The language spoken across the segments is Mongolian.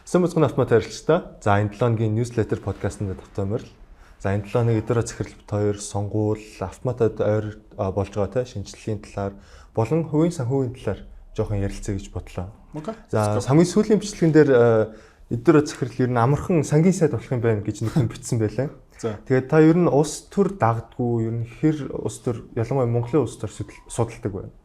Сайн мэцхэн автомат харилцаа. За энэ 7 өдрийн newsletter podcast-нд тавтамаар. За энэ 7 өдрөөр захирал бит 2 сонгуул автоматад ойр болж байгаа те шинжилгээний талаар болон хувийн санхүүгийн талаар жоохон ярилцъя гэж бодлоо. За хамгийн сүүлийн бичлэгэн дээр өдрөөр захирал ер нь амархан сангийн сайд болох юм байна гэж нэг хүн бичсэн байлаа. Тэгээд та ер нь улс төр дагдггүй ер нь хэр улс төр ялангуяа Монголын улс төр судалдаг байна.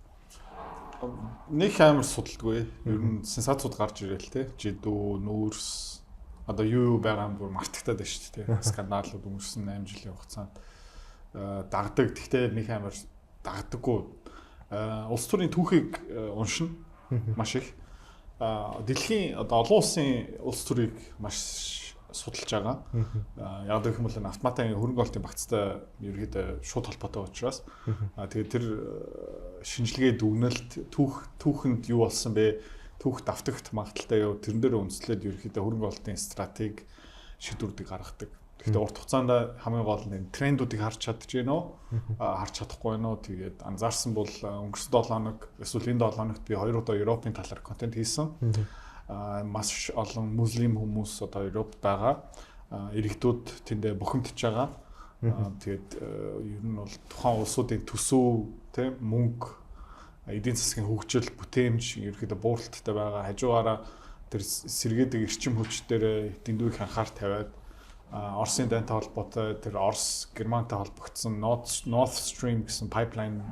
Нэг амар судалдаггүй. Ер нь сенсацууд гарч ирээл те. Жидүү, нүүрс одоо юу байгаа юм бүр мартагтаад байна шүү дээ. Скандалууд өнгөрсөн 8 жилийн хугацаанд дагдаг. Гэхдээ нэг амар дагдаггүй. Улс төрийн түүхийг уншина маш их. Дэлхийн одоо олон улсын улс төрийг маш судалж байгаа. Яг гэх юм бол автоматын хөрөнгө оруулалтын багцтай ерөөдөө шууд холбоотой учраас тэгээд тэр шинжилгээ дүгнэлт түүхэнд юу болсон бэ? Түүх давтагт магадaltaй юу? Тэрэн дээр үндэслээд ерөөдөө хөрөнгө оруулалтын стратеги шийдвэрүүдийг гаргадаг. Гэхдээ урт хугацаанд хамгийн гол нь трендүүдийг харж чадчихэв нөө харж чадахгүй нөө тэгээд анзаарсан бол өнгөрсөн 7 хоног эсвэл энэ 7 хоногт би 2 удаа Европын талаар контент хийсэн. Маш олон муслим хүмүүс одоо Европт байгаа. Иргэдүүд тэндээ бухимдж байгаа. Тэгээд ер нь бол тухайн улсуудын төсөв, тийм мөнгө, эдийн засгийн хөгжил, бүтээмж ерөөхдөө бууралттай байгаа. Хажуугаараа тэр сэргээдэг эрчим хүч дээр дэндүүх анхаар тавиад Оросын дантай холбоотой тэр Орос Германтай холбогдсон North Stream гэсэн пайплайн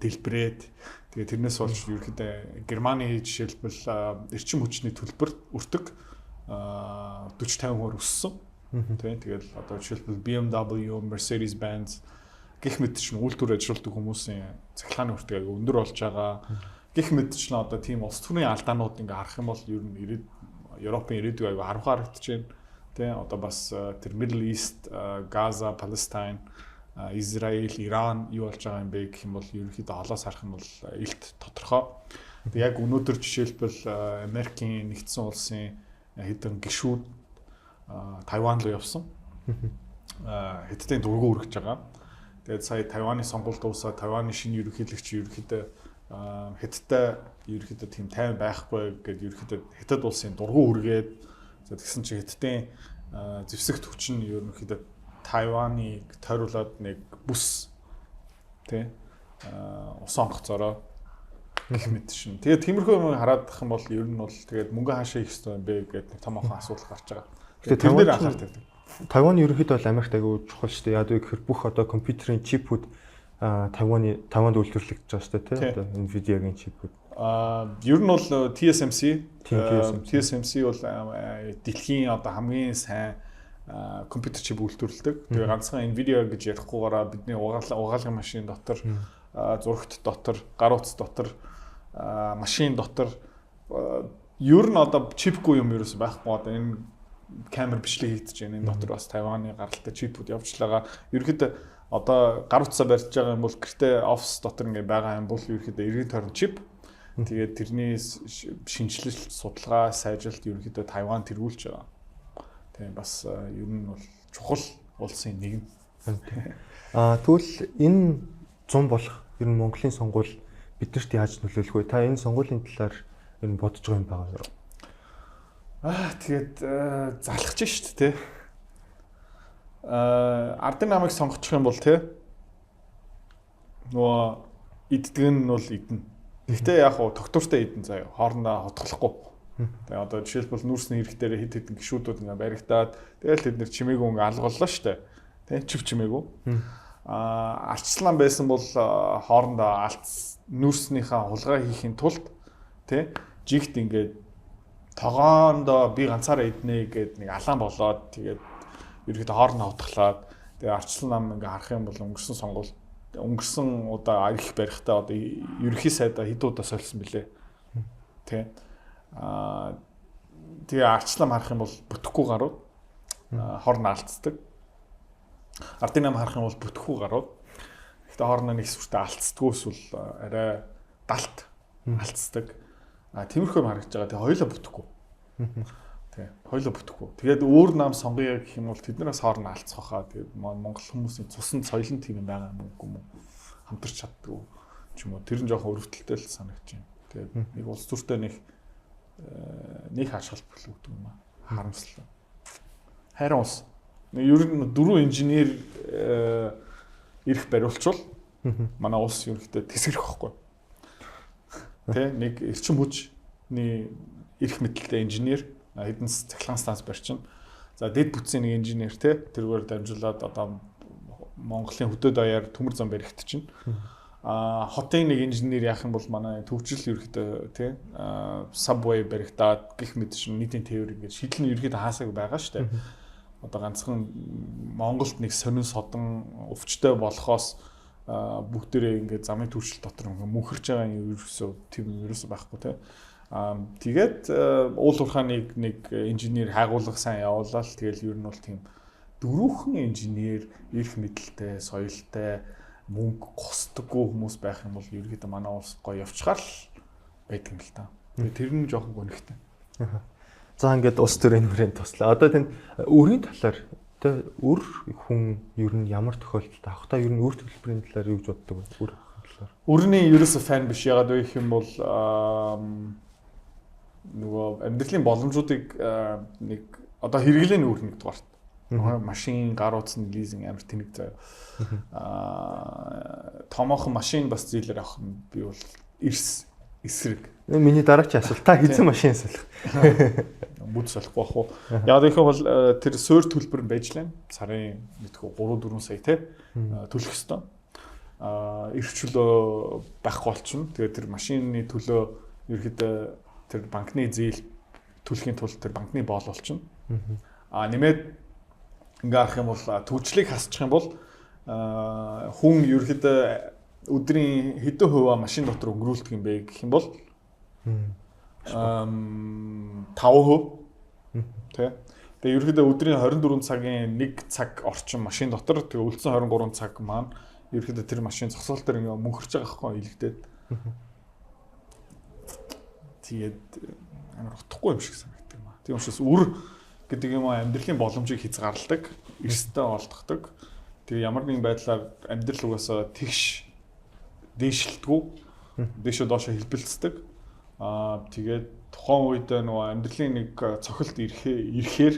дэлбэрээд тэгээ тэрнээс болж ерөөхдөө Германы жишээлбэл эрчим хүчний төлбөр өртөг 40-50% өссөн. Тэгэл одоо жишээлбэл BMW, Mercedes-Benz гэх мэтчлэн үйлдвэр ажилладаг хүмүүсийн цахилгааны хүртээг өндөр болж байгаа. Гэх мэтчлэн одоо тийм улс төрийн алдаанууд ингээ харах юм бол ер нь Европын ирээдүйг аягүй харанхуй харагдаж байна. Одоо бас тэр Middle East, Gaza, Palestine, Израиль, Иран юу болж байгаа юм бэ гэх юм бол ерөнхийдөө холоос харах юм бол илт тодорхой. Яг өнөөдөр жишээлбэл Америкийн нэгдсэн улсын хэдэн гишүүд Тайван руу явсан. Хэдтийн дургу үргэж байгаа. Тэгээд сая Тайваны сонгуульд дуусаад Тайваны шинэ ерөнхийлөгч ерөнхийдөө Хятадтай ерөнхийдөө тийм тайван байхгүй гэдээ ерөнхийдөө Хятад улсын дургу үргээд тэгсэн чинь Хятадын зэвсэгт хүч нь ерөнхийдөө Тайваныг тойруулаад нэг бүс тий ус онгоцороо гэх мэт шин. Тэгээд тиймэрхүү юм хараад ах юм бол ер нь бол тэгээд мөнгө хаашаа их ёстой юм бэ гэдэг нэг том ахан асуудал гарч байгаа. Тэгээд тэр дээр анхаар тавьдаг. Тайван ерөнхийдөө бол Америкт аягүй чухал шүү дээ. Яг гэхээр бүх одоо компьютерийн чипүүд Тайванд үйлдвэрлэгдэж байгаа шүү дээ тий. Одоо Nvidia-гийн чипүүд. Ер нь бол TSMC бол дэлхийн одоо хамгийн сайн компьютер чип үйлдвэрлэдэг. Тэгээ ганцхан Nvidia гэж ярихгүйгаараа бидний угаалгын машин дотор, зурагт дотор, гар утас дотор, машин дотор ер нь одоо чипгүй юм ерөөсөй байхгүй. Одоо энэ камер бичлэг хийгдэж байна. Энэ дотор бас Тайваны гаралтай чипүүд явж байгаа. Ерөнхийдөө одоо гар утсаа барьж байгаа юм бол гэртээ офис дотор ингээ байгаа юм бол ерөнхийдөө эргэн тойрон чип. Тэгээд тэрний шинжилэлт, судалгаа, сайжилт ерөнхийдөө Тайван тэргүүлж байгаа. Тийм бас ер нь бол чухал улсын нэг нь. Тэгвэл энэ 100 болох ер нь Монголын сонгуул биднэрт яаж нөлөөлөх вэ? Та энэ сонгуулийн талаар ер нь бодож байгаа юм байгаа юу? Тэгээд залхаж шít те. Ардын намыг сонгочих юм бол те. Нөгөө иддэг нь бол идэнэ. Гэхдээ яг хуу тогтвортой идэн заяа хоорондоо хотголохгүй. Тэгээ одоо жишээлбэл нүүрсний хэрэгтээр хэд хэдэн гişүүдүүд ингээ баригдаад тэгэл тэд нэр чимээгүй ингээ алголлоо штэ. Тэ чив чимээгүй. Арчлан байсан бол хоорондоо нүүрснийхээ хулгай хийхин тулд тэ жигт ингээ тогоондоо би ганцаараа иднэ гэд нэг алаан болоод тэгээд ерөөдөө хоорондоо хотглоод тэгээ арчлан нам ингээ харах юм бол өнгөрсөн удаа их барихтаа одоо ерөнхий сайдаа хэд удаа сольсон бэлээ. Тэ. Тэгээ арчлам харах юм бол бүтэхгүй гарууд хоорн алдцдаг. Ардын нам харах юм бол бүтэхгүй гарууд. Гэхдээ хоорноо нэг сүртэй алдцдаггүй эсвэл арай далт алдцдаг. Тиймэрхүү юм харагдаж байгаа. Тэгээ хоёулаа бүтэхгүй. Тэ. Хоёулаа бүтэхгүй. Тэгээд өөр нам сонгоё гэх юм бол тэднээс хоорн алдцах хаа. Тэгээд Монгол хүмүүсийн цусан соёлын тийм юм байгаа юм уу? Хамтарч чаддгүй ч юм уу. Тэр нь жоохон өрөвдөлттэй л санагдаж байна. Тэгээд нэг улс төртэй нэг нэг хааш холбогдол өгдөг юм аа. Харамслаа. Харин ус ер нь 4 инженер ирэх бариулчвал манай улс ерөнхийдөө тэсгэрэх байхгүй. Тэ нэг эрчим хүчний эрх мэдэлтэй инженер хэдэн цахилгаан станц барьчин. За дэд бүтцийн нэг инженер тэргээр дамжуулаад одоо Монголын хөдөө даяар төмөр зам барихт чинь хотын нэг инженер яах юм бол манай төвчл ерөөхдөө subway баригдаад гих мэт шин нийтийн тээвэр ингээд шийдэл нь ерөөхдөө хаасаг байгаа шүү дээ. Одоо ганцхан Монголд нэг сонин содон өвчтөй болохоос бүгдээрээ ингээд замын төвчл дотор мөнхөрж байгаа юм ерөөсөө байхгүй те. Тэгээд уул уурхааныг нэг инженер хайгуулга сайн явуулаад тэгэл ер нь бол тийм дөрвөн инженер эрх мэдэлтэй, соёлтой, мөнгө госдоггүй хүмүүс байх юм бол ерөөдөө манай улс гоё явчихаар л байдаг юм л та. Тэгээд тэр нь жоохон гонхтой. За ингээд ус төрийн хүрээнд туслаа. Одоо тийм өрийн талаар тэ өр хүн ер нь ямар тохиолдолд авахтаа ер нь өр төлбөрийн талаар юу гэж боддог вэ? Өр талаар. Өрний ерөөсөө фан биш ягаад вэ гэх юм бол нөгөө амьдралын боломжуудыг нэг одоо хэрэглээний өр нэг дугаарт. Машин, гар утасны лизинг амар тэнэг заяа. Томоохон машин бас зээлэр авах нь би бол эсрэг. Миний дараагийн асуулт та хэзээ машин солих? Бүд солихгүй бах уу. Яг гэх юм бол тэр суурь төлбөр нь байж лээ. Сарын мэдгүй 3-4 сая төлөх ёстой. Ирчүүлөө байхгүй болчихно. Тэгээд тэр машины төлөө ерөөдөө тэр банкны зээл төлөхийн тулд тэр банкны боол болчихно. Нэмээд ингээ арах юм бол төвчлийг хасчих юм бол хүн ерөөхдөө өдрийн хэдэн хувиа машин дотор өнгөрүүлдэг юм бэ гэх юм бол 5%. Тэ. Тэгээ ерөөхдөө өдрийн 24 цагийн 1 цаг орчим машин дотор тэгээ үлдсэн 23 цаг маань ерөөхдөө тэр машин зогсоол дээр ингээ мөнхөрч байгаа байхгүй илэгдээд. Тэгээд амар утгагүй юм шиг санагддаг юм аа. Тийм учраас үр гэдэг юм амьдралын боломжийг хязгаарладаг, эрсдэлтэй олдохдаг. Тэгээ ямар нэгэн байдлаар амьдрал угаасаа тэгш дээшилдэггүй, дээшөө доошоо хэлбэлцдэг. Тэгээд тухайн үед нөгөө амьдралын нэг цохилт ирэхээр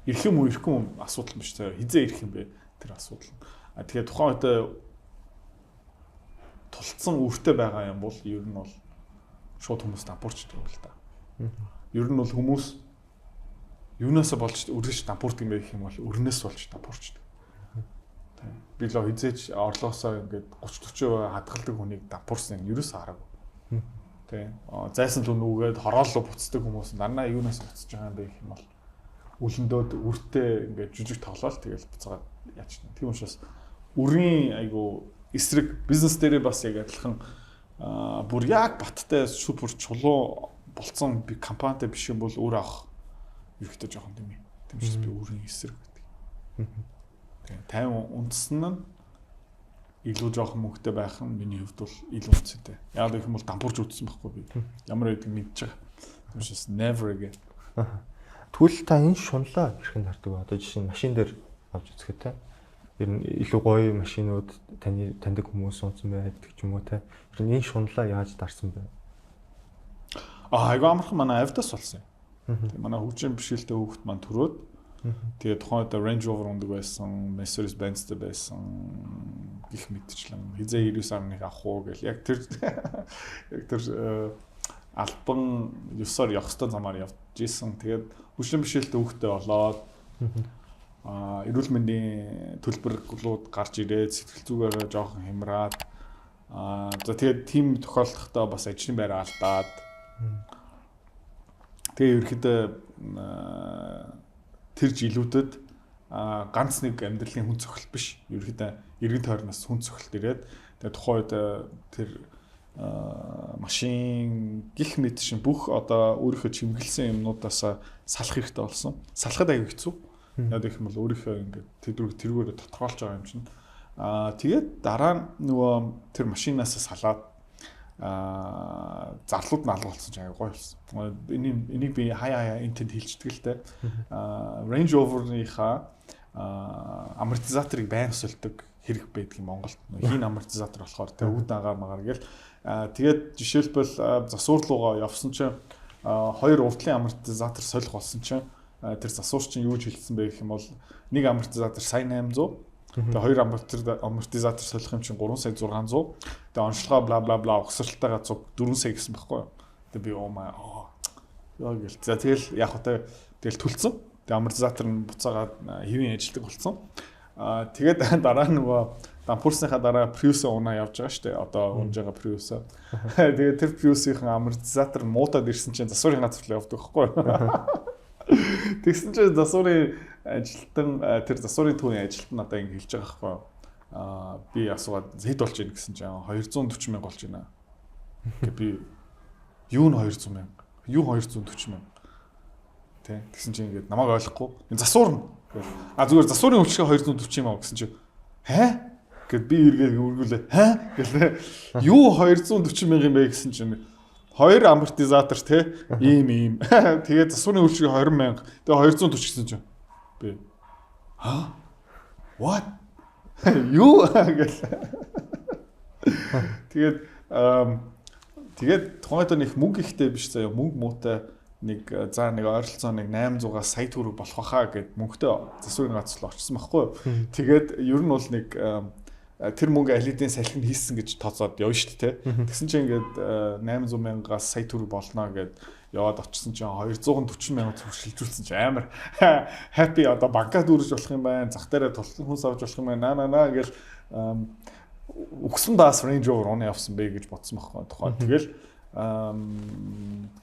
ирэх юм уу ирэхгүй юм асуудал биш заяа. Хизээ ирэх юм бэ тэр асуудал. Тэгээд тухайн үед тулцсан үртэй байгаа юм бол ер нь бол шууд хүмүүс дампуурчдаг юм л та. Ер нь бол хүмүүс юунаас болж үргэлж дампуурдаг юм бэ гэх юм бол өрнөөс болж дампуурчдаг. Би л хизээч орлогосоо ингээд 30-40% хадгалдаг хүнийг дампуурсан юм ерөөсөө хараагүй. Тэ. Зайсан түн үгээд хороолоо буцдаг хүмүүс нарнаа юунаас буцаж байгаа юм бэ гэх юм бол үлэндөөд үртэй ингээд жижиг тоглоал тэгэл буцаад яачна. Тийм учраас үрийн айгу эсрэг бизнес дээрээ бас яг адилхан бүр яг баттай супер чулуу болцсон би компанитай биш юм бол өөр авах ерөөхдөө жоохон тийм юм. Тийм учраас би үрийн эсрэг гэдэг. Тэгээ 50 үндсэн нь илүү жоохон мөнгөтэй байх нь миний хувьд бол илүү үнэтэй. Яг гэх юм бол дампуурж үзсэн байхгүй би. Ямар байдаг мэдж байгаа. Тийм учраас never again. Тэгвэл та энэ шунлаа хэрхэн хардаг вэ? Одоо жишээ нь машин дээр авч үзэхэд те. Ер нь илүү гоё машинууд таньдаг хүмүүс унсан байдаг ч юм уу те. Энэ шунлаа яаж дарсан бэ? Айгу амархан манай авдас болсон юм. Тэгээ манай хөгжим бишгэлтэй хүүхэд маань төрөөд тэгээ тухайн үед Range Rover ундаг байсан, Mercedes-Benz-тэй байсан гих мэдчлэн хизээ 99.1 авах уу гэл яг тэр албан 9-оор явах хэвээр замаар явж исэн. Тэгээд хөгжим бишгэлтэй хүүхэдтэй болоод эрүүл мэндийн төлбөрлүүд гарч ирээд сэтгэл зүгээрээ жоохон хямраад за тэгээд тийм тохиолдохдоо бас ажлын байр алдаад тэгээ ерөөхдөө тэр жилүүдэд ганц нэг амьдралын хүн цохилт биш ерөөхдөө эргэн тойрноос хүн цохилт ирээд тэгээ тухайн үед тэр машин гих мэт шин бүх одоо өөрийнхөө чимгэлсэн юмнуудаас салах хэрэгтэй болсон. Салахад аяг хэцүү. Яг гэх юм бол өөрийнхөө ингээд тэрүүгээр тодорхойлж байгаа юм чинь. Тэгээд дараа нь нөгөө тэр машинаас салаад зарлууд нь алга болсон ч аяга гоё болсон. Энийг би хаяа энтэнд хэлчихдэг л дээ. Range Rover-ийнхаа амортизаторыг байнга сольдог хэрэг байдаг юм Монголд. Хин амортизатор болохоор тэг үүд агаар магаар гээл. Тэгээд жишээлбэл засвар руугаа явсан чинь Хоёр урдлын амортизатор солих болсон чинь тэр засвар чинь юу ч хэлсэн бэ гэх юм бол нэг амортизатор сая 800. Тэгээ хоёр амортизатор солих юм чинь 3 сая 600. Тэгээ онцлогоо бла бла бла угсралтайгаа цуг 4 сая гэсэн байхгүй юу. Тэгээ би яа гэл. За тэгэл яг хөө тэгэл төлцсөн. Тэгээ амортизатор нь буцаагаад хэвийн ажилтдаг болсон. Тэгээд дараа нөгөө дампуурсныхаа дараа Prius унаа явж байгаа шүү дээ. Одоо унж байгаа Prius. Тэгээд тэр Prius-ийн амортизатор муутаад ирсэн чинь засварын газар явдаг байхгүй юу. Тэгсэн чинь засварын ажилтан тэр засварын түүний ажилтан надад ингэ хэлж байгаа байхгүй юу. Би асуугаад хэд болж ийн гэсэн чинь 240 мянга болж байна. Гэхдээ би юу н 200 мянга? Юу 240 мянга? Тэ. Тэгсэн чинь ингэ намайг ойлгохгүй. Энэ засвар нь. Зүгээр засварын үйлчлэгээ 240 мянга гэсэн чинь гэд би эргээд үргэлээ гэлээ. Юу 240 мянга юм бэ гэсэн чинь хоёр амортизатор те ийм. Тэгээд засварын үйлчлэгээ 20 мянга. Тэгээ 240 гэсэн чинь би What? Юу гэлээ. Тэгээд тухайд нэг мөнгө ихтэй биш заяа мөнгө муутай нэг ойролцоо нэг 800-аас сая төгрөг болох хаа гэд мөнгөтэй засварын газар л очсон байхгүй юу. Тэгээд ер нь бол нэг тэр мөнгө алидийн салхинд хийсэн гэж тооцоод явна шүү дээ. Тэгсэн чинь ингээд 800 мянгаас сая төгрөг болно гэд яваад очсон чинь 240 мянга шилжүүлсэн чинь амар happy одоо банкад үрж болох юм байна. Зах дээрээ тултан хүнс авч болох юм байна. Наа гэл өгсөн даас Range Rover унаа явсан бэ гэж бодсон байхгүй тухайн. Тэгэл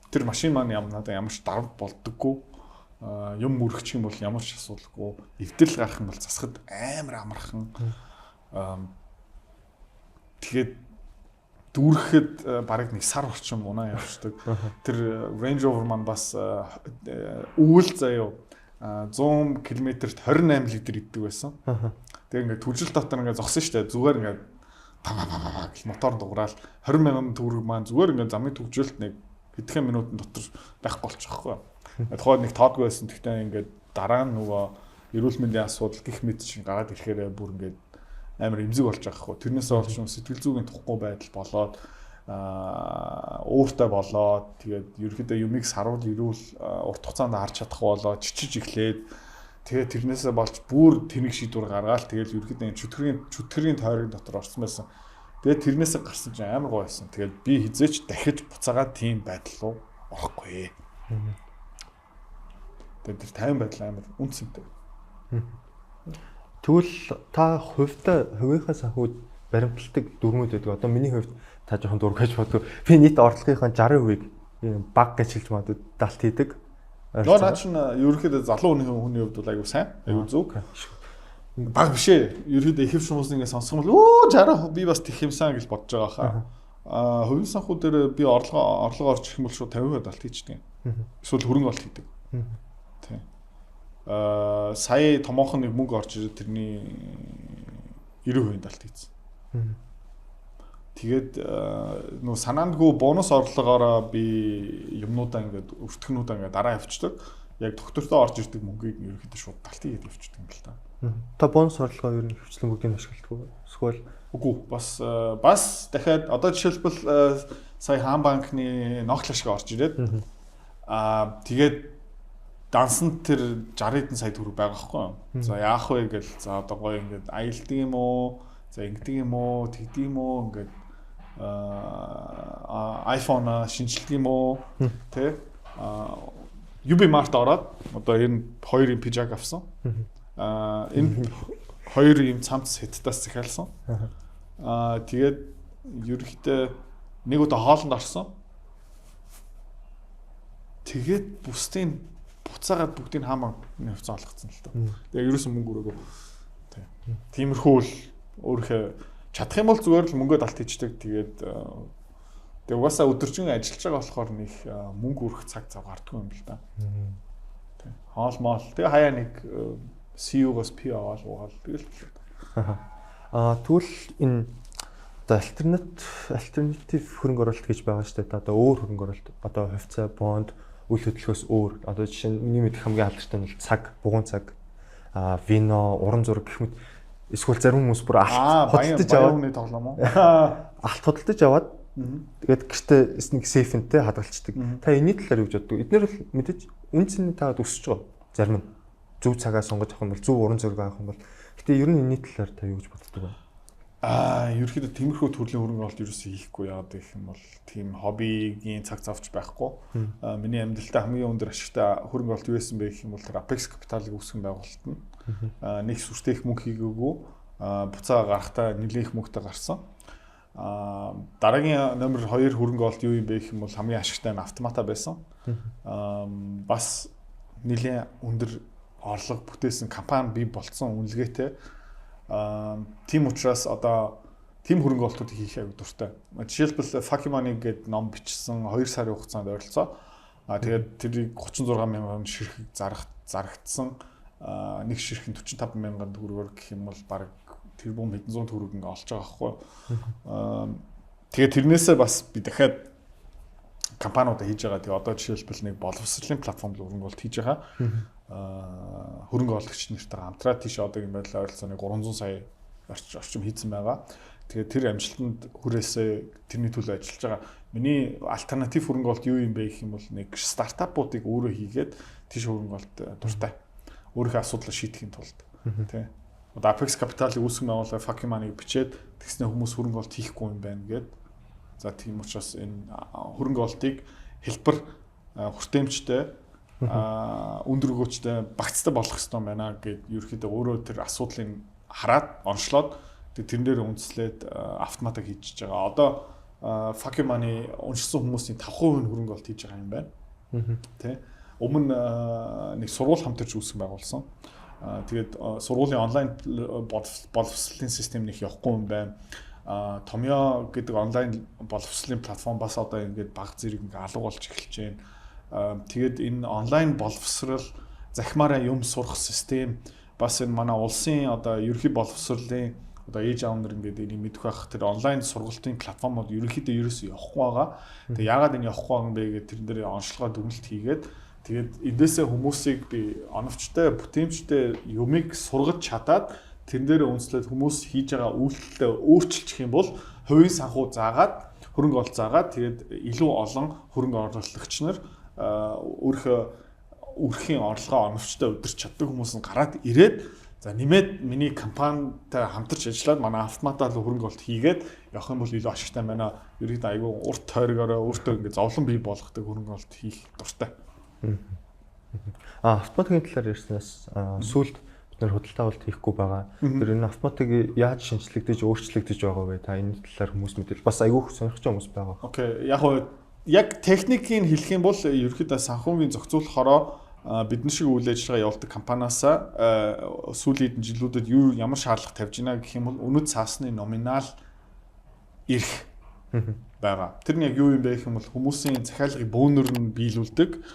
тэр машин маань ямар ч дарамт болдоггүй. Юм мөрөгч юм бол ямар ч асуудалгүй. Эвдэл гарах юм бол засахад амар амархан. Тэгээд дүүрэхэд бараг нэг сар орчим унаа явчихдаг. Тэр Range Rover маань бас өвөл заяа 100 км-т 28 литр иддэг байсан. Тэгээ ингээд түлжил дотор ингээд зогсон штэ. Зүгээр ингээд гэх мотор дуграал 20 мянган төгрөг маань зүгээр ингээд замын төвжөлт нэг хэдхэн минутын дотор байхгүй болчихгүй. Тухайд нэг тоодгүй байсан. Тэгтээ ингээд дараа нь нөгөө эрүүл мэндийн асуудал гих мэд чинь гараад ирэхээр бүр ингээд амар эмзэг болж байгаа хгүй. Тэрнээсээ болж сэтгэл зүйн тухгүй байдал болоод ууртай болоод тэгээд ерөөдөө юмыг саруул ирүүл урт хугацаанд харж чадахгүй болоод чичиж эхлээд тэгээд тэрнээсээ болж бүр тэнэг шийдвэр гаргаад тэгээд ерөөдөө чөтгөрийн тойрог дотор орсон байсан. Тэгээд тэрнээсээ гарсан чинь амар гоо байсан. Тэгээд би хизээч дахиж буцаагаад тийм байдал руу орохгүй. Тэгээд тэр тайван байдал амар үнцэнтэй. Тэгвэл та хувийнхаа санхуд баримталдаг дүрмүүд байдаг. Одоо миний хувьд та жоохон дург гэж боддог. Би нийт орлогынхаа 60%-ийг баг гэж хэлж магадгүй далт хийдэг. Наа чинь ерөөхдөө залуу хүний хувьд бол аюу сайн. Аюу зөв. Баг биш ээ. Ерөөхдөө ихэвч хүмүүс ингэ сонсгол оо 60% би бас тэх юмсан гэж бодож байгаа хаа. Хувийн санхүү дээр би орлого орж ирэх юм бол шууд 50% далт хийчихдэг. Эсвэл хөрөнгө олт хийдэг. Тийм. Сая томоохон нэг мөнгө орж ирээд тэрний 90% далт хийсэн. Тэгээд нөө санаандгүй бонус орлогоороо би юмнуудаа ингээд өртгөнүүдаа ингээд дараа авчдаг. Яг доктортой орж ирдэг мөнгийг ерөөхдөө шууд далт хийгээд авчдаг юм л та. Та бонус орлогоо ер нь хвчлэн бүгдийг ашигладаг уу? Эсвэл үгүй бас дахиад одоо жишээлбэл сая хаан банкны ноглош шиг орж ирээд тэгээд дансан тэр 60 хэдэн сая төгрөг байгаа байхгүй юу? За яах вэ гэл за одоо гоё ингээд аялдаг юм уу? За ингэдэг юм уу? Тэгдэг юм уу? Ингээд iPhone шинжилдэг юм уу? Тэ? UB Mart ороод одоо энэ хоёрын пижак авсан. Энэ хоёр юм цамц хэттаас захиалсан. Тэгээд ерөнхийдөө нэг удаа хоолнд орсон. Тэгээд бусдын буцаагаад бүгдийг хаамаа хувьцаа олгоцсон л та. Тэгээ ерөөсөн мөнгө өрөөгөө. Тиймэрхүү л өөрийнхөө чадах юм бол зүгээр л мөнгөө далт хийждэг. Тэгээд тэгээ угаасаа өдөржин ажиллаж байгаа болохоор нэг мөнгө өрөх цаг зав гардгүй юм л да. Тэг. Хоол моол. Тэгээ хаяа нэг CEO-гоос P аваад уугаал тэгэл. Тэгвэл энэ одоо альтернатив хөрөнгө оруулалт гэж байгаа шүү дээ. Одоо өөр хөрөнгө оруулалт. Одоо хувьцаа, бонд, үйл хөдлөхөөс өөр. Одоо жишээ нь миний мэдэх хамгийн алдартай нь цаг, бугуун цаг, вино, уран зураг гэх мэт эсвэл зарим хүмүүс бүр алт худалдаж аваад хүний тоглоом уу? Алт худалдаж аваад Тэгээд гэртээ нэг сейфэнтэй хадгалцдаг. Та энэний талаар юу гэж боддог? Эдгээр бол мэдээж үн цэний таад өсөж байгаа. Зарим нь зөв цагаа сонгож авах юм бол, зөв уран зориг авах юм бол. Гэтэ ер нь энэний талаар та юу гэж боддог вэ? Ерөөхдөө тиймэрхүү төрлийн хөрөнгө оруулалт ерөөсөө хийхгүй яагаад гэх юм бол тийм хоббигийн цаг завч байхгүй. Миний амьдралтаа хамгийн өндөр ашигтай хөрөнгө оруулалт юу байсан бэ гэх юм бол тэр Apex Capital-ыг үүсгэн байгуулалт нь. Нэг сүртэй их мөнгө хийгээгүй, буцаа гарахтаа нэлээд их мөнгөтэй гарсан. Дараагийн номер 2 хөрөнгө оруулалт юу юм бэ гэх юм бол хамгийн ашигтай нь автомата байсан. Бас нэлээд өндөр орлого бүтээсэн компани бий болцсон үнэлгээтэй. Тийм учраас одоо тийм хөрөнгө оруулалтыг хийх аяг дуртай. Жишээлбэл Fuck Money гэдэг ном бичсэн 2 сарын хугацаанд ойролцоо. Тэгээд тэрийг 36 мянган ширхэг зарагдсан. Нэг ширхэг 45 мянган төгрөгөөр гэх юм бол баг тэрбум хэдэн зуун төгрөг ингээ олж байгаа байхгүй. Тэгээд тэрнээсээ бас би дахиад компаниудаа хийж байгаа. Тэгээ одоо жишээлбэл нэг боловсролын платформ хөрөнгө оруулалт хийж байгаа. Хөрөнгө оруулагч нэртэйгээ хамтраад тийш одоо юм байл ойролцоог 300 сая орчим хийсэн байгаа. Тэгээд тэр амжилтанд хүрээсээ тэрний төлөө ажиллаж байгаа. Миний альтернатив хөрөнгө оруулалт юу юм бэ гэх юм бол нэг стартапуудыг өөрөө хийгээд тийш хөрөнгө оруулалт дуртай. Өөрийнхөө асуудлаа шийдэхин тулд. Тэ. Одоо Apex Capital-ыг үүсгэн байгуулаад Fuck Money-г бичээд тэгснэ хүмүүс хөрөнгө оруулалт хийхгүй юм байна гэд. За тийм учраас энэ хөрөнгө оруулалтыг хэлбэр хүртээмжтэй өндөр өгөөчтэй багцтай болох хэрэгтэй байна гэд ерөөхдөө өөрөө тэр асуудлыг хараад онцлоод тэрэн дээр үндэслээд автоматик хийж байгаа. Одоо Fuck Money уншсан хүмүүсийн 5% хөрөнгө оруулалт хийж байгаа юм байна. Тэ. Өмнө нэг сургууль хамтарч үүсгэн байгуулсан. Тэгээд сургуулийн онлайн боловсролын систем нэг явахгүй юм байна. Томьёо гэдэг онлайн боловсролын платформ бас одоо ингээд баг зэрэг ингээ алга болж эхэлж байна. Тэгээд энэ онлайн боловсрол захимаараа юм сурах систем бас энэ манай улсын одоо ерөнхий боловсролын одоо ээж аав нар ингээд энийг мэдэх байх тэр онлайн сургалтын платформуд ерөнхийдөө ерөөсөө явахгүй байгаа. Тэгээд яагаад энэ явахгүй байгаа юм бэ гэдэг тэрэн дээр онцлогоо дүгнэлт хийгээд тэгээд эндээсээ хүмүүсийг би оновчтой бүтээмжтэй юмыг сургаж чадаад тэрэн дээр үндэслээд хүмүүс хийж байгаа үйлдэлээ өөрчилчих юм бол хувийн санхүү заагаад хөрөнгө оруулалт заагаад тэгээд илүү олон хөрөнгө оруулагч нар өөрхийн орлогоо оновчтой удирч чаддаг хүмүүс нь гараад ирээд за нэмээд миний компанитай хамтарч ажиллаад манай автоматар хөрөнгө оруулалт хийгээд явах юм бол илүү ашигтай байна. Ерөөд айгүй урт тойрогоороо өөртөө ингээ зовлон бий болгохдаг хөрөнгө оруулалт хийх дуртай. Автоматикийн талаар ярьснаас сүүлд бид нэр худалдаа авалт хийхгүй байгаа. Тэр энэ автоматик яаж шинжлэгдэж өөрчлөгдөж байгаа вэ? Та энэ талаар хүмүүс мэдэл бас айгүй сонирхож байгаа хүмүүс байгаа. Окей. Яг техникийг хэлэх юм бол ерөөхдөө санхүүгийн зохицуулахороо бидний шиг үйл ажиллагаа явуулдаг компаниасаа сүүлийн жилүүдэд ямар шаардлага тавьж байна гэх юм бол өнөд цаасны номинал ирэх байгаа. Тэр нь яг юу юм бэ гэх юм бол хүмүүсийн захиалгыг бөөнөр нь биелүүлдэг.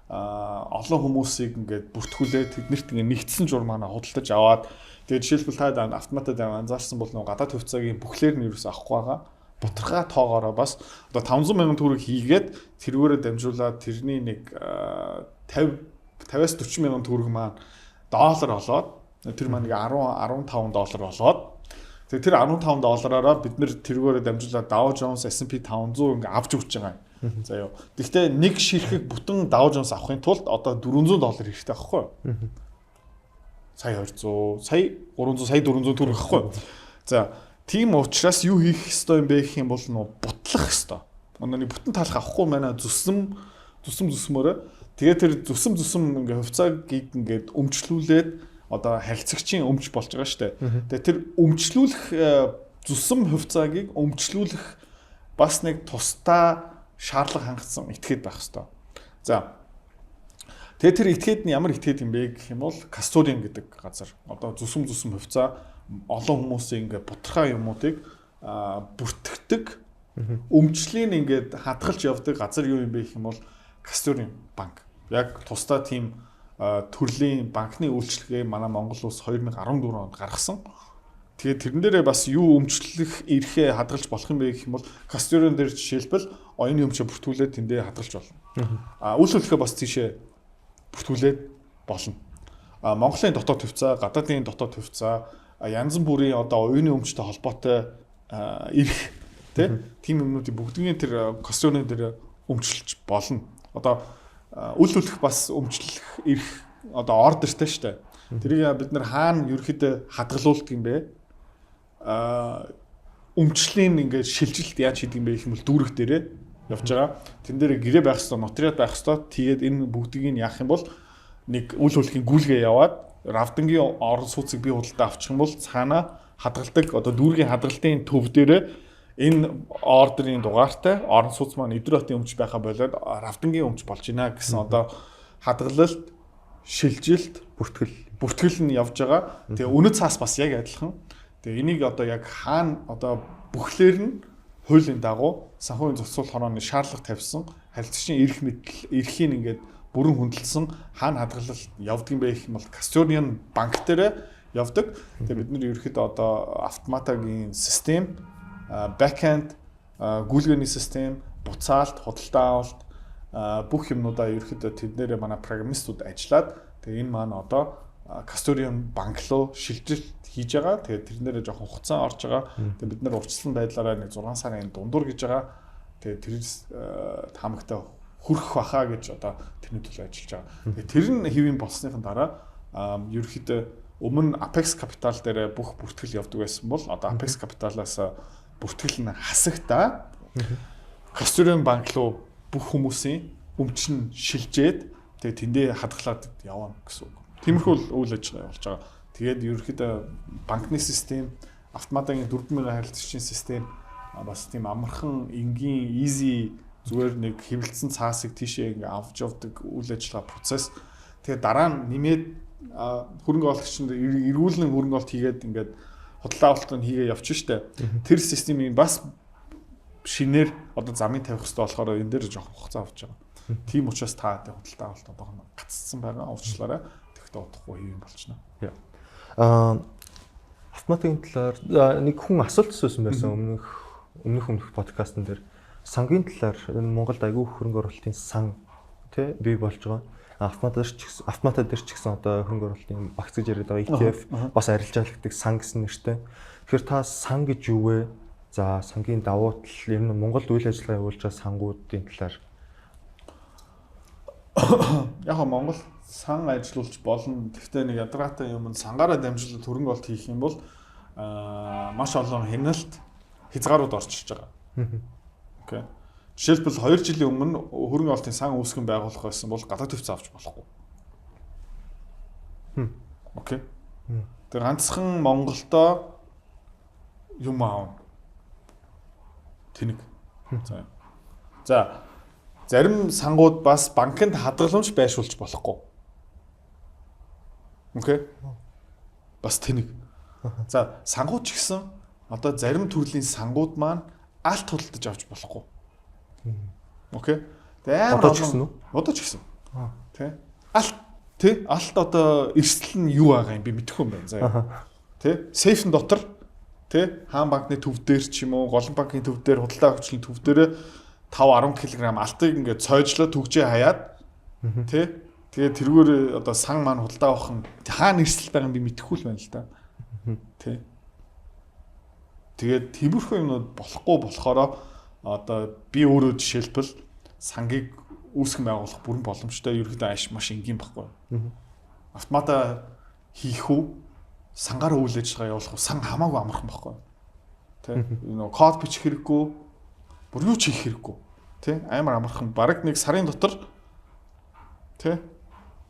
Олон хүмүүсийг ингээд бүртгүүлээд тэднэрт ингээд нэгдсэн журмаараа худалдаж аваад тэгээд жишээлбэл та автоматад анзаарсан бол нөгөө гадаад хувьцаагийн бүхлээр нь юус авахгүй байгаа. Бутархаа тоогоороо бас одоо 500 мянган төгрөг хийгээд тэргүүрээ дамжуулаад тэрний нэг 50-аас 40 мянган төгрөг маань доллар болоод тэр маань нэг 10-15 доллар болоод тэгээд тэр 15 доллараараа бид нэр тэргүүрээ дамжуулаад Dow Jones S&P 500 ингээд авч өгч байгаа юм. За ёо. Гэхдээ нэг ширхэг бүтэн Dow Jones авахын тулд одоо 400 доллар хэрэгтэй байхгүй юу? Сая 200, сая 300, сая 400 төгрөг байхгүй юу? За тийм учраас юу хийх ёстой юм бэ гэх юм бол нөө бутлах ёстой. Нэг бүтэн талах авахгүй байна зүсмөөрөө. Тэгээ тэр зүсм ингээ хувьцааг ингээд өмчлүүлээд одоо харилцагчийн өмч болж байгаа шүү дээ. Тэгээ тэр өмчлүүлэх зүсм хувьцаагийг өмчлүүлэх бас нэг тусдаа шаардлага хангасан этгээд байх ёстой. За. Тэгээ тэр этгээд нь ямар этгээд юм бэ гэх юм бол custodian гэдэг газар. Одоо зүсм хувьцаа олон хүмүүсийн ингээ бутархаа юмуудыг бүртгэдэг өмчлийг ингээд хадгалж явдаг газар юу юм бэ гэх юм бол custodian банк. Яг тусдаа тийм төрлийн банкны үйлчилгээ манай Монгол улс 2014 онд гаргасан. Тэгээд тэрэн дээрээ бас юу өмчлөх эрхээ хадгалж болох юм бэ гэх юм бол custodian дээр жишээлбэл оюуны өмчө бүртгүүлээд тэндээ хадгалж болно. Үйл хөдлөлтөө бас тийшээ бүртгүүлээд болно. Монголын дотоод хувьцаа, гадаадын дотоод хувьцаа янз бүрийн одоо оюуны өмчтэй холбоотой эрх Тийм юмнуудыг бүгднийг тэр кастомер дээр өмчлөж болно. Одоо үл төлөх бас өмчлөх ирэх одоо ордертэй шүү дээ. Тэрийг бид нар хаана ерөөхдөө хадгалуулдаг юм бэ? Өмчлийн ингээд шилжилт яаж хийдэг юм бэ гэх юм бол дүүрэх дээрээ явж байгаа. Тэн дээр гэрээ байх хэвээр, нотариат байх хэвээр. Тэгээд энэ бүгдийг нь яах юм бол нэг үл төлөхийн гүйлгээ яваад равдангийн орон сууцыг бий худалдаа авчих юм бол цаана хадгалдаг одоо дүүргийн хадгалтын төв дээрээ энэ ордерын дугаартай орон сууц маань өдөр хотын өмч байха болоод равдангийн өмч болж байна гэсэн одоо хадгалалт, шилжилт, бүртгэл нь явж байгаа. Тэгээ үнэт цаас бас яг адилхан. Тэгээ энийг одоо яг хаана одоо бүхлээр нь хуулийн дагуу санхүүгийн зохицуул хорооны шаардлага тавьсан харилцагчийн эрх мэдэл эрхийг ингээд бүрэн хүндэлсэн хаана хадгалалт явдаг юм бэ гэх юм бол Custodian банк дээр явдаг. Тэгээ бид нар ерөөхдөө одоо автоматагийн систем, backend, гүйлгээний систем, буцаалт, худалдаа авалт бүх юмнуудаа ерөөхдөө тэднэрээ манай программистууд ажиллаад тэгээ энэ маань одоо Custodian банк руу шилжилт хийж байгаа. Тэгээд тэрнээрээ жоохон хугацаа орж байгаа. Тэгээд бид нар урьдчилан байдлаараа нэг 6 сарын дундуур гэж байгаа. Тэгээд тэр таамагтай хүрэх баха гэж одоо тэрний төлөө ажиллаж байгаа. Тэгээд тэр нь хэвийн болсныхан дараа ерөөхдөө өмнө Apex Capital дээр бүх бүртгэл явдаг байсан бол одоо Apex Capital-аас бүртгэл нь хасагтаа Custodian банк руу бүх хүмүүсийн өмчн шилжээд тэгээд тэндээ хадгалаад явна гэсэн үг. Тиймэрхүү үйл ажиллагаа явуулж байгаа. Тэгээд ерөөхдөө банкны систем, автоматагийн 4000 харилцагчийн систем бас тийм амархан, энгийн, easy зүгээр нэг хэвлэлсэн цаасыг тийшээ ингээ авч явдаг үйл ажиллагаа процесс. Тэгээд дараа нь нэмээд хөрөнгө оруулагчид эргүүлэн хөрөнгө оолт хийгээд ингээд худалдаа авалтыг хийгээ явчих штэ. Тэр системийг бас шинээр одоо замын тавих хэрэгтэй болохоор энэ дээр жоохон хугацаа авч байгаа. Тийм учраас та худалдаа авалт одоо гацсан байгаа уучлаарай. Тэгэхдээ удахгүй хийм болчихно. Автоматын талаар нэг хүн асуулт байсан өмнөх подкастн дээр сангийн талаар Монголд аягүй хөрөнгө оруулалтын сан тий бий болж байгаа. Автомата дээр ч гэсэн одоо хөрөнгө оруулалтын багц гэж яриад байгаа ETF бас арилжаалагдаг сан гэсэн нэртэй. Тэгэхээр та сан гэж юу вэ? За сангийн давуу тал ер нь Монголд үйл ажиллагаа явуулж байгаа сангуудын талаар яг Монгол сан ажиллуулж болно. Гэхдээ нэг ядаргаатай юм сангаараа дамжуулаад хөрөнгө оруулалт хийх юм бол маш олон хяналт хязгаарууд орж ирж байгаа. Окей. Жишээлбэл 2 жилийн өмнө хөрөнгө оруулалтын сан үүсгэн байгуулах байсан бол гадаад төвцөө авч болохгүй. Окей. Тэр ганцхан Монголдоо юм аав. Тэнэг. За зарим сангууд бас банкнд хадгаламж байршуулж болохгүй. Окей. Бас тэнэг. За сангууд ч гэсэн одоо зарим төрлийн сангууд маань алт худалдаж авч болохгүй. Окей. Тэгээ одоо ч гэсэн үү? Одоо ч гэсэн. Тэ. Алт одоо эрсдэл нь юу байгаа юм би мэдэхгүй юм байна заяа. Тэ. Сейфн дотор тэ хаан банкны төв дээр ч юм уу, голлон банкны төв дээр, худалдаа авчлын төв дээр 5-10 кг алтыг ингээд цойжлоо түгжээ хаяад тэ. Тэгээ тэргээр одоо сан маань худалдаа авах нь хаана эрсдэл байгаа юм би мэдэхгүй л байна л да. Тэ. Тэгээд тиймэрхүү юмнууд болохгүй болохоро одоо би өөрөө жишээлбэл сангийг үүсгэн байгуулах бүрэн боломжтой ерөөдөө маш энгийн баггүй. Автомата хийх үү, сангаараа үйл ажиллагаа явуулах уу, сан хамаагүй амархан баггүй. Тэ нөгөө код бичих хэрэггүй, бүр юу ч хийх хэрэггүй. Тэ амар амархан бараг нэг сарын дотор тэ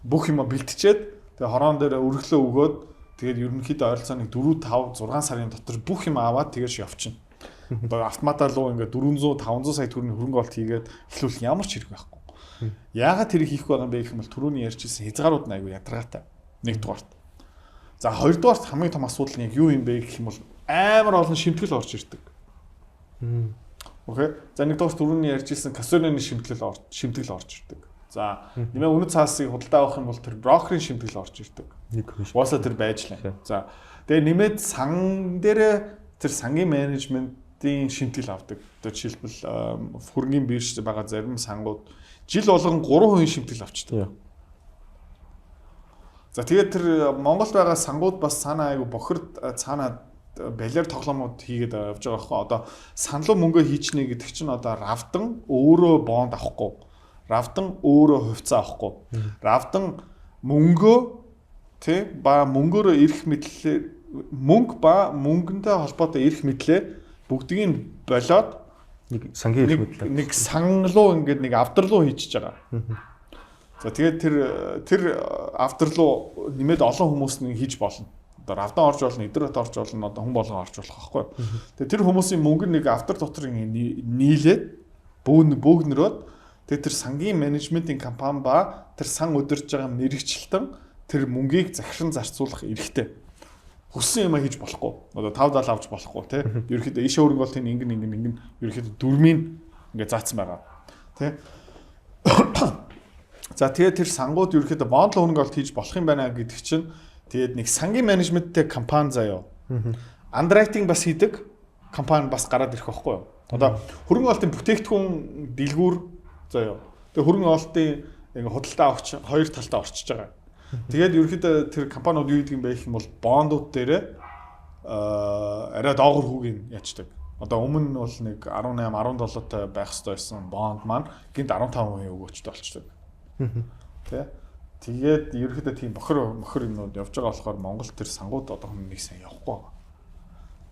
бүх юм бэлтчихэд тэгээ хороон дээр өргөлөө өгөөд тэгээд ерөнхийдөө ойролцоо нэг 4, 5, 6 сарын дотор бүх юм аваад тэгэж явчихна. Одоо автомата руу ингээд 400, 500 сая төгрөгийн хөрөнгө оруулалт хийгээд эхлүүлэх ямар ч хэрэг байхгүй. Яагаад тэрийг хийх байгаа юм бэ гэх юм бол түрүүний ярьжсэн хязгаарууд нь айгүй ядаргаатай. Нэгдүгээрт. За хоёрдугаарт хамгийн том асуудал нь яг юу юм бэ гэх юм бол амар олон шимтгэл орж ирдэг. Окей. За нэгдүгээр түрүүний ярьжсэн Custodian-ы шимтгэл орж ирдэг. За нэмээ үнэт цаасыг худалдаа авах юм бол тэр брокерийн шимтгэл орж ирдэг. Уусаа тэр байж лээ. За тэгээ нэмээд сан дээр тэр сангийн менежментийн шимтгэл авдаг. Одоо жишээлбэл хөрөнгөний биржт байгаа зарим сангууд жил болгон 3% шимтгэл авчдаг. За тэгээд тэр Монголд байгаа сангууд бас цаанаа айгу бохирд цаанаа балер тоглоомод хийгээд явж байгаа байхгүй. Одоо саналуу мөнгө хийчнэ гэдэг чинь одоо равдан өөрөө бонд авахгүй. Равдан өөрөө хувьцаа авахгүй. Равдан мөнгөө тий ба мөнгөөрөө ирэх мэдлэлээр мөнгө ба мөнгөнтэй холбоотой ирэх мэдлээ бүгдийг болоод нэг сангийн ирэх мэдлээ. Нэг саналуу ингээд нэг авдралуу хийчихэж байгаа. За тэгээд тэр авдралуу нэмээд олон хүмүүс нэг хийж болно. Одоо равдан орж болно, эдэр бат орж болно, одоо хүн болгон орж болох байхгүй. Тэгээд тэр хүмүүсийн мөнгө нэг автор дотор нийлээд бөөгнөрөөд тэгээд тэр сангийн менежментийн компани ба тэр сан удирж байгаа мэрэгчлэлтэн тэр мөнгийг захиран зарцуулах эрхтэй. Хүссэн юм хийж болохгүй. Одоо 5-70 авч болохгүй тий. Ерөнхийдөө иш хөрөнгө олтын ингэн ерөнхийдөө дөрмийн ингээд заасан байгаа. Тий. За тэгээд тэр сангууд ерөнхийдөө бонд хөрөнгө олт хийж болох юм байна гэдэг чинь тэгээд нэг сангийн менежменттэй компани заяа. Андеррайтинг бас хийдэг компани бас гараад ирэх байхгүй юу? Одоо хөрөнгө олтын бүтээгдэхүүн дэлгүүр заяа. Тэгээд хөрөнгө олтын ингээ худалдаа авч хоёр талтаа орчиж байгаа. Тэгээд ерөнхийдөө тэр компаниуд юу гэдэг юм бэ гэх юм бол бондууд дээрээ арай доогор хүүгийн ячдаг. Одоо өмнө нь бол нэг 18 17 та байх хэрэгтэй байсан бонд маань гинт 15% өгөөчтэй болчдөг. Тэ. Тэгээд ерөнхийдөө тийм мохор юмнууд явж байгаа болохоор Монгол тэр сангууд одоо нэг сайн явахгүй байгаа.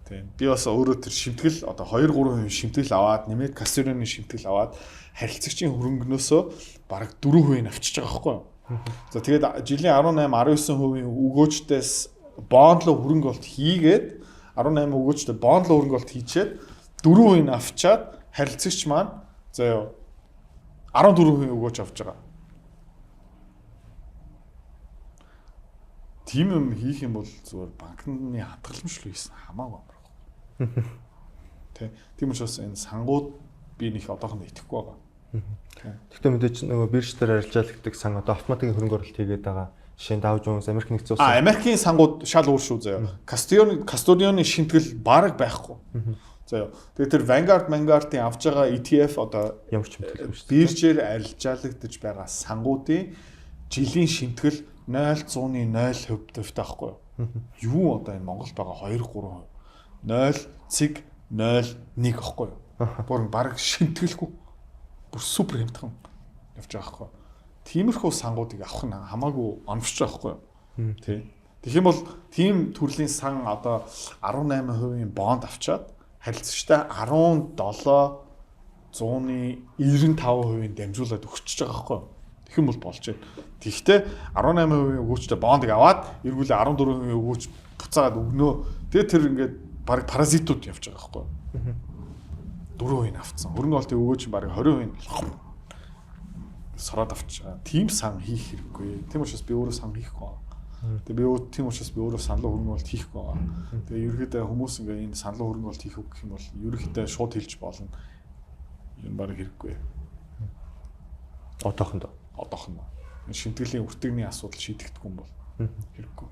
Тийм. Би бас өөрөө тэр шимтгэл одоо 2-3% шимтгэл аваад нэмээд кассирын шимтгэл аваад харилцагчийн хөрөнгнөөсөө бараг 4% авчиж байгаа байхгүй юу? За тэгээд жилийн 18-19% өгөөчтөөс бондлоо хөрөнгө олт хийгээд 18 өгөөчтэй бондлоо хөрөнгө олт хийчээд 4% авчаад харилцагч маань заяа 14% өгөөж авч байгаа. Тийм юм хийх юм бол зүгээр банкны хадгаламжлал хийсэн хамаагүй амарх. Тийм учраас энэ сангууд би нэг одоохондоо итгэхгүй байгаа. Гэхдээ мэдээж нөгөө бирж дээр арилжаал гэдэг сан одоо автоматик хөрөнгө оруулалт хийгээд байгаа. Жишээ нь Dow Jones, Америк нэгдсэн улс. Америкийн сангууд шал өөр шүү заяа. Custodian-ы шинтгэл бараг байхгүй. Заяа. Тэгээд тэр Vanguard-ийн авч байгаа ETF одоо ямар ч мэдээлэл шүү. Биржээр арилжаалагдаж байгаа сангуудын жилийн шинтгэл 0.0% таахгүй юу? Юу одоо энэ Монголд байгаа 2-3%. 0.01 аахгүй юу? Бүр бараг шинтгэлгүй. Бүр супер хямдхан явж байгаа аахгүй. Тиймэрхүү сангуудыг авах нь хамаагүй оновчж байгаа аахгүй юу? Тий. Тэгэх юм бол тийм төрлийн сан одоо 18% бонд авчаад харилцагчтай 17.95% дамжуулаад өгчөж байгаа аахгүй юу? Тэгэх юм бол болж байна. Тэгвэл 18% өгөөчтэй бондыг аваад эргүүлээ 14% өгөөч буцаагаад өгнөө. Тэгээ тэр ингээд баг паразитууд явж байгаа байхгүй юу? 4% авцсан. Хөрөнгө олтын өгөөч баг 20% сороод авчаа. Тим сан хийх хэрэггүй. Тийм учраас би өөрөө сан хийхгүй байна. Тэгээ би тийм учраас би өөрөө саналуу хөрөнгө олт хийхгүй байна. Тэгээ ерөөдөө хүмүүс ингээд энэ саналуу хөрөнгө олт хийх үг гэх юм бол ерөөдөө шууд хэлж болно. Энэ баг хэрэггүй. Одоохондоо. Шинтгэлийн үртгэний асуудал шийдэгдэхгүй юм бол хэрэггүй.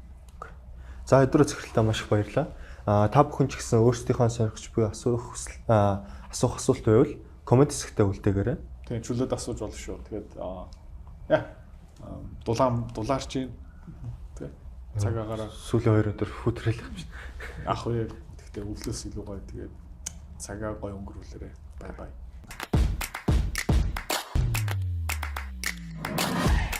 За өдрөө цэцэрлэлтэй маш их баярлалаа. Та бүхэн ч гэсэн өөрсдийнхөө сонирхож буй асуух асуулт байвал комент хэсэгтээ үлдээгээрэй. Тэгээ чөлөөд асууж болно шүү. Тэгээд дулаарч чинь тэг цаг агаараа сүүлийн 2 өдөр хүтрээлэх юм шиг. Ах уу. Тэгтээ өвлөөс илүү гоё тэгээд цагаа гоё өнгөрүүлээрэй. Бай бай.